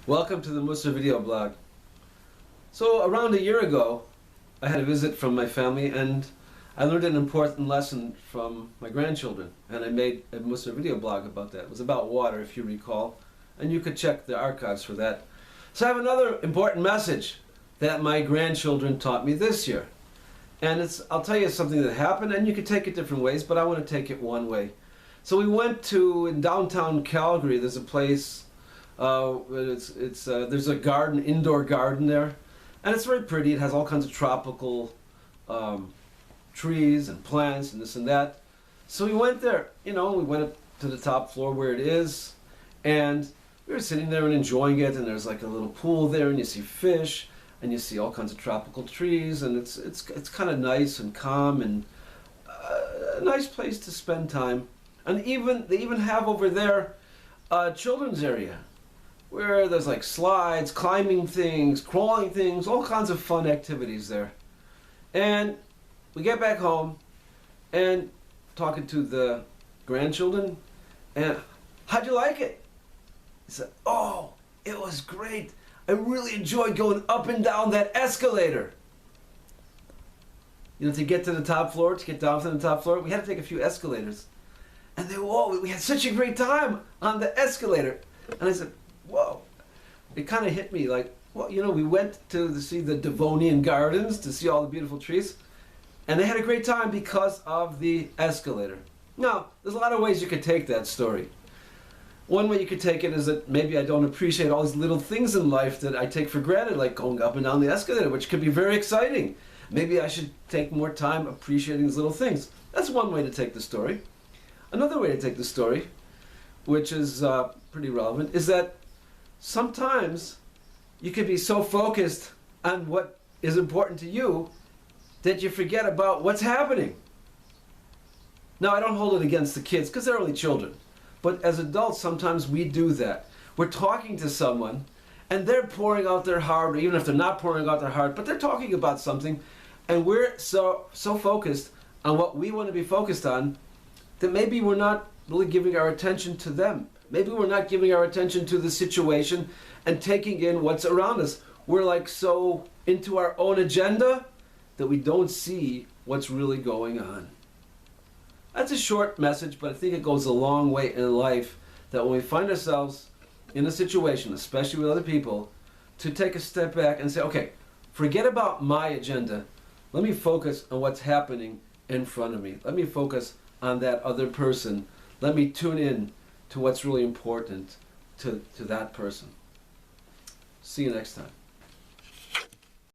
Welcome to the Mussar Video Blog. So around a year ago, I had a visit from my family and I learned an important lesson from my grandchildren, and I made a Mussar Video Blog about that. It was about water, if you recall, and you could check the archives for that. So I have another important message that my grandchildren taught me this year. And I'll tell you something that happened, and you could take it different ways, but I want to take it one way. So we went in downtown Calgary, there's a place, there's a garden, indoor garden there, and it's very pretty. It has all kinds of tropical trees and plants and this and that. So we went there, we went up to the top floor where it is, and we were sitting there and enjoying it, and there's like a little pool there, and you see fish, and you see all kinds of tropical trees, and it's kind of nice and calm, and a nice place to spend time. And they even have over there a children's area where there's like slides, climbing things, crawling things, all kinds of fun activities there. And we get back home and talking to the grandchildren, and how'd you like it? He said, oh, it was great. I really enjoyed going up and down that escalator. To get to the top floor, to get down to the top floor, we had to take a few escalators. And we had such a great time on the escalator. And I said, whoa. It kind of hit me like, well, we went to see the Devonian Gardens, to see all the beautiful trees. And they had a great time because of the escalator. Now, there's a lot of ways you could take that story. One way you could take it is that maybe I don't appreciate all these little things in life that I take for granted, like going up and down the escalator, which could be very exciting. Maybe I should take more time appreciating these little things. That's one way to take the story. Another way to take the story, which is pretty relevant, is that sometimes you can be so focused on what is important to you that you forget about what's happening. Now, I don't hold it against the kids because they're only children. But as adults, sometimes we do that. We're talking to someone, and they're pouring out their heart, or even if they're not pouring out their heart, but they're talking about something, and we're so focused on what we want to be focused on that maybe we're not really giving our attention to them. Maybe we're not giving our attention to the situation and taking in what's around us. We're like so into our own agenda that we don't see what's really going on. That's a short message, but I think it goes a long way in life, that when we find ourselves in a situation, especially with other people, to take a step back and say, okay, forget about my agenda. Let me focus on what's happening in front of me. Let me focus on that other person. Let me tune in to what's really important to that person. See you next time.